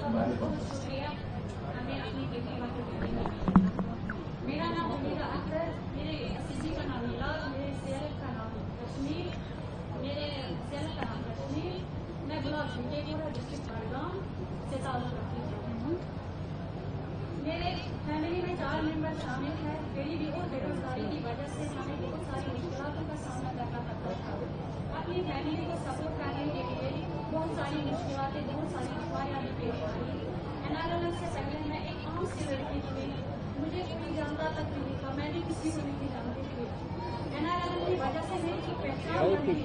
बहुत शुक्रिया हमें अपनी बेटी का मेरा नाम उम्मीदा अख्तर, मेरे असीजी का नाम मिलाद, मेरे सेहत का नाम कश्मीर, मेरे सेहत का नाम कश्मीर। मैं ब्लॉक झुकेपुरा डिस्ट्रिक्ट बड़गाम से ताल्लुक़ रखती हूँ। मेरे फैमिली में 4 मेंबर शामिल हैं। गरीबी और बेरोजगारी की वजह से हमें बहुत सारी मुश्किलों का सामना करना पड़ता था। अपनी फैमिली को सपोर्ट करने के लिए बहुत सारी मुश्किलें, बहुत सारी दुश्वारियां भी पेश आई। एनआरएलएम से पहले मैं एक आम सी लड़की थी, मुझे कोई जानता तक नहीं था, मैं भी किसी को नहीं जानती थी। एनआरएलएम की वजह से मेरी एक पहचान बनी।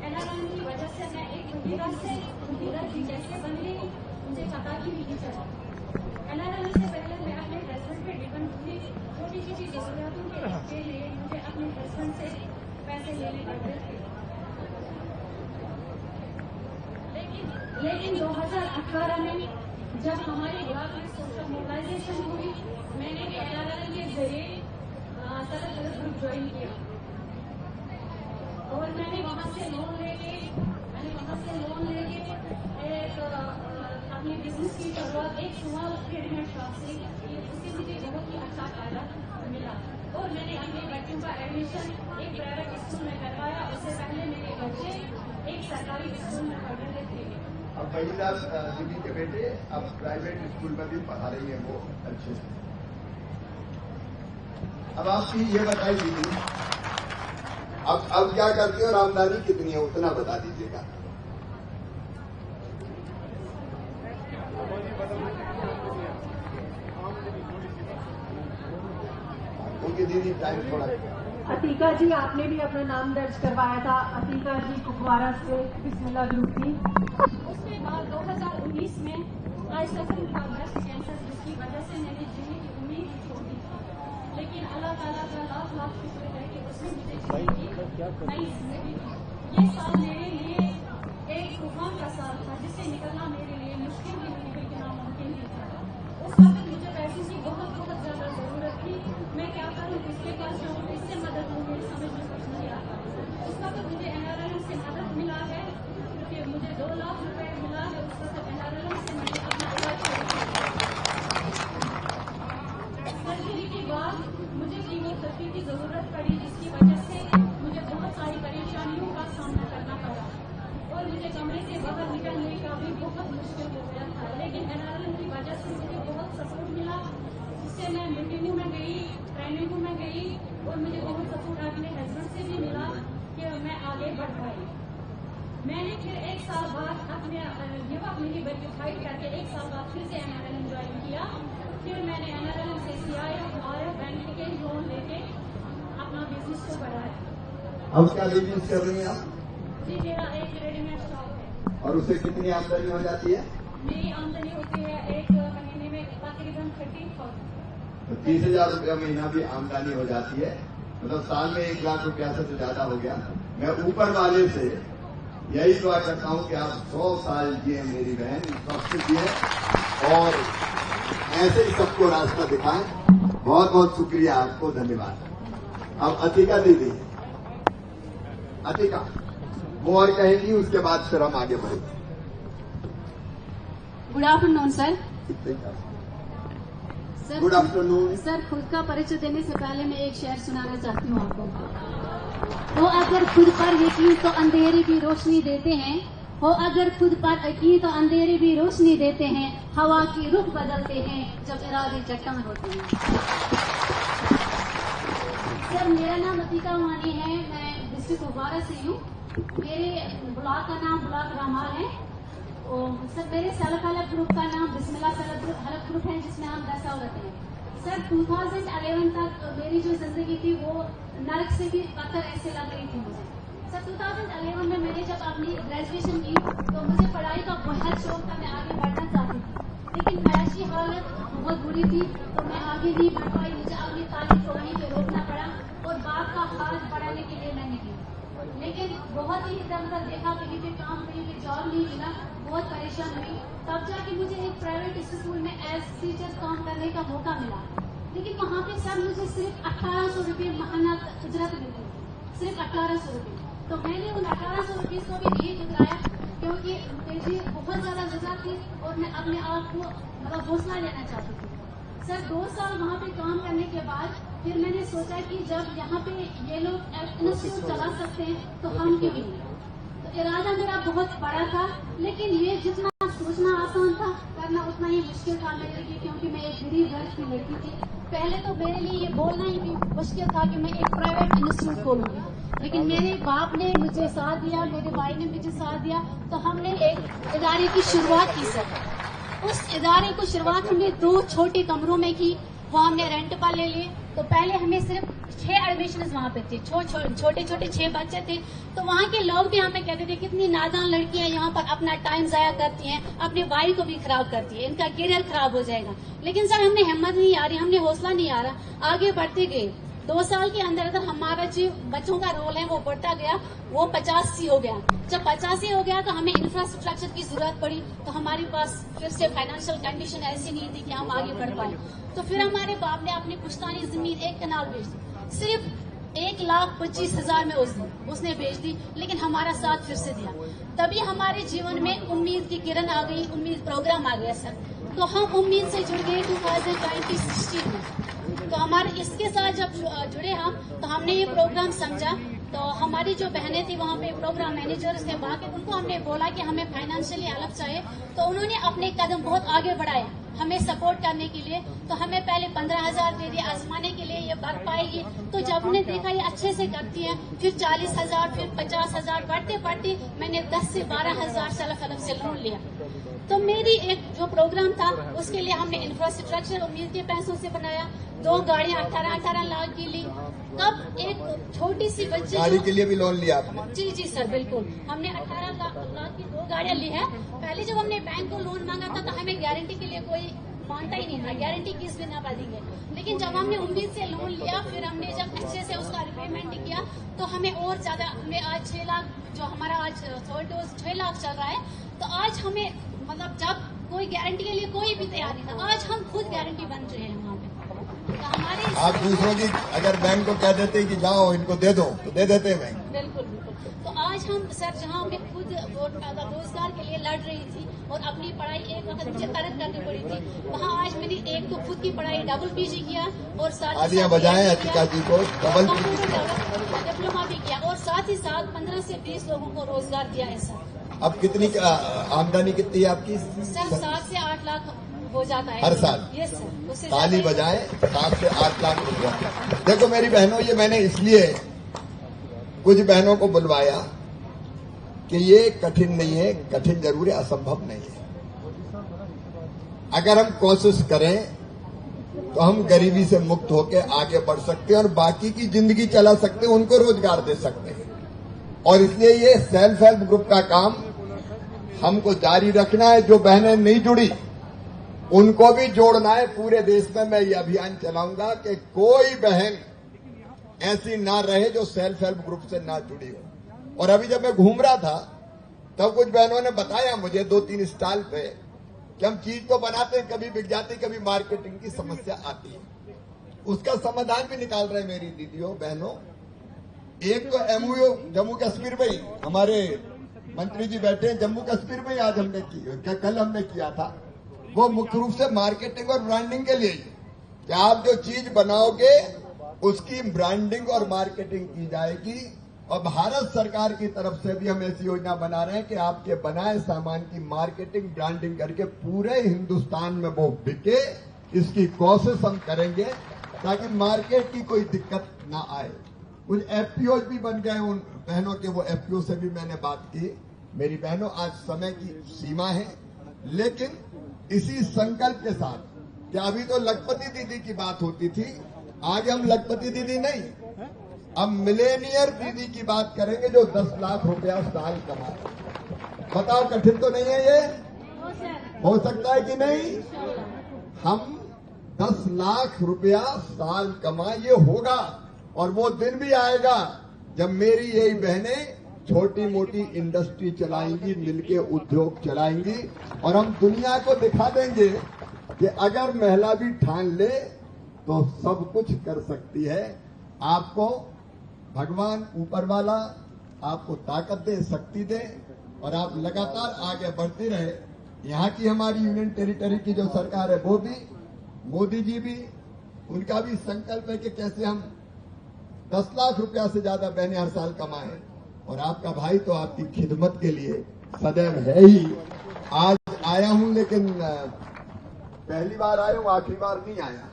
एनआरएलएम की वजह से मैं एक मुदीरा से मुदीरा जी कैसे बन गई मुझे पता भी नहीं चला। एनआरएलएम से पहले मैं अपने हस्बैंड पे डिपेंड थी। छोटी छोटी जरूरतों के लिए मुझे अपने हस्बैंड से पैसे लेने पड़ते थे। लेकिन 2018 में जब हमारे ब्लॉक में सोशल मोबिलाइजेशन हुई, मैंने एनआरएलएम के जरिए सेल्फ हेल्प ग्रुप ज्वाइन किया और मैंने वहाँ से लोन लेके एक अपनी बिजनेस की शुरुआत एक स्मॉल रेडीमेड शॉप से की। उससे मुझे बहुत ही अच्छा फायदा मिला और मैंने अपने बच्चों का एडमिशन एक प्राइवेट स्कूल में करवाया। उससे पहले मेरे बच्चे एक सरकारी स्कूल में पढ़ रहे थे। अब महिला दीदी के बेटे अब प्राइवेट स्कूल में भी पढ़ा रही है, वो अच्छे से। अब आपकी ये बताई दीदी, अब क्या करती है और आमदनी कितनी है उतना बता दीजिएगा। क्योंकि दीदी टाइम थोड़ा। अतीका जी, आपने भी अपना नाम दर्ज करवाया था। अतीका जी कुपवारा से बिस्मिल्लाह ग्रुप की। उसके बाद 2019 में आई सफर का ब्रेस्ट कैंसर, जिसकी वजह से मैंने जीने की उम्मीद छोड़ दी थी। लेकिन अल्लाह ताला का लाख लाख शुक्र है कि उसने मुझे जीने की नई जिंदगी दी। ये साल मेरे लिए एक तूफान का साल था, जिससे निकलना मेरे लिए मुश्किल भी नहीं बल्कि नामुमकिन भी था। उस वक्त मुझे पैसे की बहुत ज्यादा जरूरत थी। मैं क्या करूँ, किसके पास जाऊँ, किससे मदद लूँ, मेरी समझ में कुछ नहीं आता। उस वक्त मुझे एनआरएलएम से मदद मिला है, क्योंकि मुझे 2 लाख रुपए मिला है। उस वक्त एनआरएलएम से मैंने अपना इलाज किया। सर्जरी के बाद मुझे कीमोथेरेपी की जरूरत पड़ी, जिसकी वजह से मुझे बहुत सारी परेशानियों का सामना करना पड़ा और मुझे कमरे से बाहर निकलने का भी बहुत मुश्किल हो गया था। लेकिन एनआरएलएम की वजह से मुझे बहुत सपोर्ट मिला, जिससे मैं मीटिंगों में गई, ट्रेनिंगों में गई और मुझे बहुत सपोर्ट अपने हस्बैंड से भी मिला कि मैं आगे बढ़ पाई। मैंने फिर 1 साल बाद अपने गिव अप नहीं बल्कि फाइट करके 1 साल बाद फिर से एनआरएलएम ज्वाइन किया। फिर मैंने एनआरएलएम से सीआईएफ बैंक के लोन लेके अपना बिजनेस को बढ़ाया। अब क्या बिजनेस कर रही हैं आप? जी, मेरा एक रेडीमेड शॉप है। और उससे कितनी आमदनी हो जाती है? मेरी आमदनी होती है एक महीने में तकरीबन 30,000। तो 30,000 रुपया महीना भी आमदनी हो जाती है, मतलब साल में 1 लाख रुपया से तो ज्यादा हो गया। मैं ऊपर वाले से यही दुआ करता हूं कि आप 100 साल जिए मेरी बहन, स्वस्थ जिए और ऐसे ही सबको रास्ता दिखाएं। बहुत बहुत शुक्रिया आपको, धन्यवाद। अब अतीका दीदी, अतीका वो और कहेंगी, उसके बाद फिर हम आगे बढ़ेंगे। Good afternoon sir. Good afternoon sir, खुद का परिचय देने से पहले मैं एक शेर सुनाना चाहती हूँ आपको। हो अगर खुद पर यकीन तो अंधेरे भी रोशनी देते हैं, हो अगर खुद पर यकीन तो अंधेरे भी रोशनी देते हैं, हवा की रुख बदलते हैं जब इरादे चट्टान होते हैं। सर, मेरा नाम अतीका वानी है, मैं डिस्ट्रिक्ट कुपवारा से हूँ। मेरे ब्लॉक का नाम ब्लॉक रामाल है। सर, मेरे सेल्फ हेल्प ग्रुप का नाम बिस्मिल्लाह सेल्फ हेल्प ग्रुप है, जिसमें हम 10 औरत हैं। सर, 2011 तक मेरी जो जिंदगी थी वो नरक से भी बदतर ऐसे लग रही थी मुझे। सर, 2011 में मैंने जब अपनी ग्रेजुएशन की तो मुझे पढ़ाई का बहुत शौक था, मैं आगे बढ़ना चाहती थी। लेकिन मैशी हालत बहुत बुरी थी तो मैं आगे नहीं बढ़ पाई। मुझे अपनी तालीम को वहीं पे रोकना पड़ा और बाप का हाथ बढ़ाने के लिए मैंने की। लेकिन बहुत ही इधर उधर देखा, कहीं पे काम, कहीं पे जॉब नहीं मिला, बहुत परेशान हुई। तब जाके मुझे एक प्राइवेट स्कूल में एज टीचर काम करने का मौका मिला। लेकिन वहाँ पे सर मुझे सिर्फ 1800 रुपये महीना उजरत मिलती थी, सिर्फ 1800 रुपये। तो मैंने उन 1800 रुपये को भी नहीं ठुकराया क्योंकि मुझे बहुत ज्यादा नजर थी और मैं अपने आप को मतलब हौसला लेना चाहती थी। सर 2 साल वहाँ पे काम करने के बाद फिर मैंने सोचा कि जब यहाँ पे ये लोग इंस्टीट्यूट चला सकते हैं तो हम क्यों नहीं। तो इरादा मेरा बहुत बड़ा था, लेकिन ये जितना सोचना आसान था करना उतना ही मुश्किल था मेरे लिए, क्योंकि मैं एक गरीब घर की लड़की थी। पहले तो मेरे लिए ये बोलना ही भी मुश्किल था कि मैं एक प्राइवेट इंस्टीट्यूट खोलूंगी, लेकिन मेरे बाप ने मुझे साथ दिया, मेरे भाई ने मुझे साथ दिया, तो हमने एक इदारे की शुरुआत की सर। उस इदारे को शुरुआत हमने 2 छोटे कमरों में की, वो हमने रेंट पर ले लिए। तो पहले हमें सिर्फ 6 एडमिशन वहाँ पे थे, छोटे छोटे 6 बच्चे थे। तो वहाँ के लोग भी हमें कहते थे कितनी नादान लड़कियां यहाँ पर अपना टाइम जाया करती हैं, अपने भाई को भी खराब करती है, इनका करियर खराब हो जाएगा। लेकिन सर हमने हिम्मत नहीं आ रही, हमने हौसला नहीं आ रहा, आगे बढ़ते गए। 2 साल के अंदर अंदर हमारा जो बच्चों का रोल है वो बढ़ता गया, वो 85 हो गया। जब 85 हो गया तो हमें इंफ्रास्ट्रक्चर की जरूरत पड़ी, तो हमारे पास फिर से फाइनेंशियल कंडीशन ऐसी नहीं थी कि हम आगे बढ़ पाए। तो फिर हमारे बाप ने अपनी पुश्तैनी जमीन 1 कनाल बेच दी, सिर्फ 1,25,000 में उसने बेच दी, लेकिन हमारा साथ फिर से दिया। तभी हमारे जीवन में उम्मीद की किरण आ गई, उम्मीद प्रोग्राम आ गया सर। तो हम उम्मीद से जुड़ गए 2016 में। तो हमारे इसके साथ जब जुड़े हम, तो हमने ये प्रोग्राम समझा। तो हमारी जो बहनें थी वहाँ पे प्रोग्राम मैनेजर्स थे वहाँ के, उनको हमने बोला कि हमें फाइनेंशियली हेल्प चाहिए। तो उन्होंने अपने कदम बहुत आगे बढ़ाए हमें सपोर्ट करने के लिए। तो हमें पहले 15,000 दे दिए आजमाने के लिए, ये कर पाएगी। तो जब उन्हें देखा ये अच्छे से करती है, फिर 40,000, फिर 50,000, बढ़ते बढ़ते मैंने 10 से 12,000 सेल्फ हेल्प से लोन लिया। तो मेरी एक जो प्रोग्राम था उसके लिए हमने इंफ्रास्ट्रक्चर उम्मीद के पैसों से बनाया। 2 गाड़ियां 18 लाख की ली। तब एक छोटी सी बच्ची गाड़ी के लिए भी लोन लिया आपने? जी सर बिल्कुल, हमने 18 लाख की 2 गाड़ियां ली है। पहले जब हमने बैंक को लोन मांगा था तो हमें गारंटी के लिए कोई मानता ही नहीं था, गारंटी किस भी ना पाएंगे। लेकिन जब हमने उम्मीद से लोन लिया, फिर हमने जब अच्छे से उसका रिपेमेंट किया, तो हमें और ज्यादा, हमें आज 6 लाख, जो हमारा आज थर्ड डोज 6 लाख चल रहा है। तो आज हमें मतलब जब कोई गारंटी के लिए कोई भी तैयार नहीं था, आज हम खुद गारंटी बन रहे हैं वहाँ पे। तो हमारे आप दूसरों की अगर बैंक को कह देते कि जाओ इनको दे दो तो दे देते हैं बैंक। बिल्कुल बिल्कुल। तो आज हम सर जहाँ हमें खुद रोजगार के लिए लड़ रही थी और अपनी पढ़ाई एक वक्त मुझे तरक करनी पड़ी थी, वहाँ आज मैंने एक तो खुद की पढ़ाई डबल PG किया और साथ ही बजाएं अतिका जी को डबल डिप्लोमा भी किया, और साथ ही साथ 15 से 20 लोगों को रोजगार दिया है सर। अब कितनी आमदनी कितनी है आपकी? सर 7 से 8 लाख हो जाता है हर साल। यस सर, उससे ताली बजाएं, 7 से 8 लाख रुपया। देखो मेरी बहनों, ये मैंने इसलिए कुछ बहनों को बुलवाया कि ये कठिन नहीं है, कठिन जरूर है, असंभव नहीं है। अगर हम कोशिश करें तो हम गरीबी से मुक्त होकर आगे बढ़ सकते हैं और बाकी की जिंदगी चला सकते हैं, उनको रोजगार दे सकते हैं। और इसलिए ये सेल्फ हेल्प ग्रुप का काम हमको जारी रखना है। जो बहनें नहीं जुड़ी उनको भी जोड़ना है। पूरे देश में मैं ये अभियान चलाऊंगा कि कोई बहन ऐसी ना रहे जो सेल्फ हेल्प ग्रुप से ना जुड़ी हो। और अभी जब मैं घूम रहा था तब कुछ बहनों ने बताया मुझे 2-3 स्टॉल पे कि हम चीज तो बनाते हैं, कभी बिक जाती, कभी मार्केटिंग की समस्या आती है। उसका समाधान भी निकाल रहे मेरी दीदियों बहनों। एक तो MOU जम्मू कश्मीर में ही हमारे मंत्री जी बैठे हैं, जम्मू कश्मीर में ही आज हमने कल हमने किया था। वो मुख्य रूप से मार्केटिंग और ब्रांडिंग के लिए कि आप जो चीज बनाओगे उसकी ब्रांडिंग और मार्केटिंग की जाएगी। और भारत सरकार की तरफ से भी हम ऐसी योजना बना रहे हैं कि आपके बनाए सामान की मार्केटिंग ब्रांडिंग करके पूरे हिंदुस्तान में वो बिके। इसकी कोशिश हम करेंगे ताकि मार्केट की कोई दिक्कत ना आए। कुछ FPOs भी बन गए उन बहनों के, वो FPO से भी मैंने बात की। मेरी बहनों, आज समय की सीमा है, लेकिन इसी संकल्प के साथ कि अभी तो लखपति दीदी की बात होती थी, आगे हम लखपति दीदी नहीं, अब मिलेनियर दीदी की बात करेंगे जो 10 लाख रुपया साल कमाए। बताओ कठिन तो नहीं है ये? हो सकता है कि नहीं? हम 10 लाख रुपया साल कमाए, ये होगा। और वो दिन भी आएगा जब मेरी यही बहनें छोटी मोटी इंडस्ट्री चलाएंगी, मिलके उद्योग चलाएंगी और हम दुनिया को दिखा देंगे कि अगर महिला भी ठान ले तो सब कुछ कर सकती है। आपको भगवान ऊपर वाला आपको ताकत दे, शक्ति दे। और आप लगातार आगे बढ़ते रहे। यहाँ की हमारी यूनियन टेरिटरी की जो सरकार है वो भी, मोदी जी भी, उनका भी संकल्प है कि कैसे हम 10 लाख रुपया से ज्यादा बहनें हर साल कमाएं। और आपका भाई तो आपकी खिदमत के लिए सदैव है ही। आज आया हूं, लेकिन पहली बार आया हूं, आखिरी बार नहीं आया।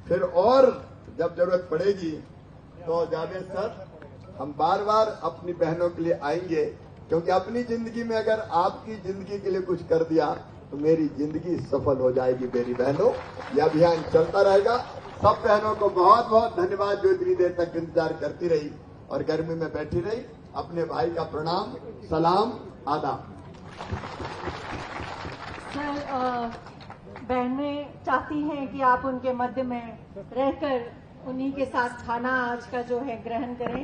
फिर और जब जरूरत पड़ेगी तो जावेद सर, हम बार बार अपनी बहनों के लिए आएंगे, क्योंकि अपनी जिंदगी में अगर आपकी जिंदगी के लिए कुछ कर दिया तो मेरी जिंदगी सफल हो जाएगी मेरी बहनों। यह अभियान चलता रहेगा। सब बहनों को बहुत बहुत धन्यवाद जो इतनी देर तक इंतजार करती रही और गर्मी में बैठी रही। अपने भाई का प्रणाम, सलाम, आदाब। सर, बहनें चाहती हैं कि आप उनके मध्य में रहकर उन्हीं के साथ खाना आज का जो है ग्रहण करें।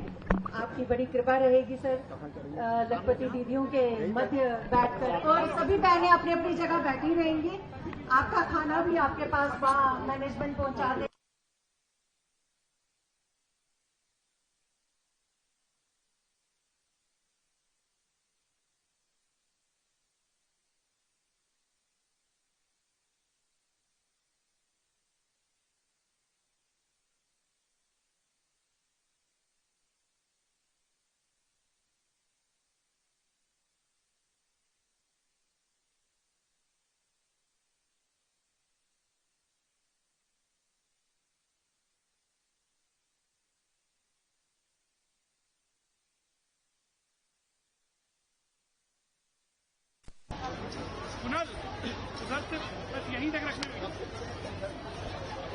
आपकी बड़ी कृपा रहेगी सर, लखपति दीदियों के मध्य बैठकर, और सभी बहनें अपनी अपनी जगह बैठी रहेंगी। आपका खाना भी आपके पास मैनेजमेंट पहुंचा दे। कुणाल, उधर से बस यहीं तक रखना,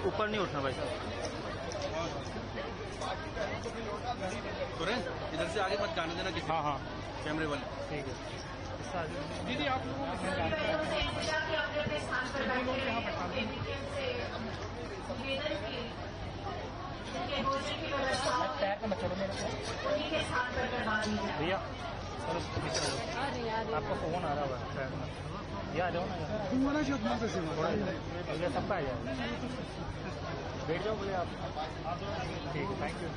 ऊपर नहीं उठना भाई साहब। इधर से आगे मत जाने देना किसी। हाँ हाँ, कैमरे वाले। ठीक है दीदी, आप लोगों को भैया आपका फोन आ रहा होगा, ये आ जाओ ना, भैया सबका आ जाओ, बैठ जाओ बोले आप। ठीक है, थैंक यू।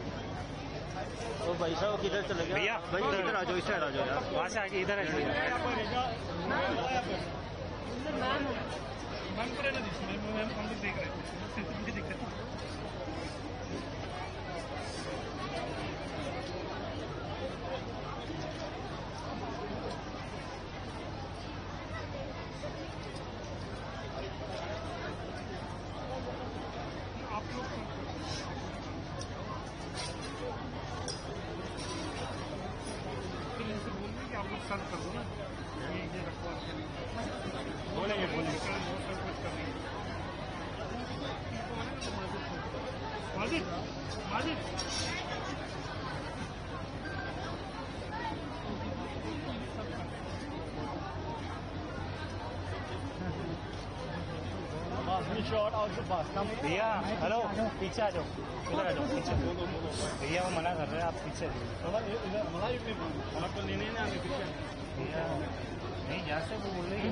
तो भाई साहब किधर चले गए भैया? भाई इधर आ जाओ, इस साइड आ जाओ यार, वहाँ से आके इधर आ जाओ। भैया हेलो, पीछे आ जाओ, इधर आ जाओ पीछे। भैया वो मना कर रहे हैं, आप पीछे भैया नहीं जा से वो बोल रही है।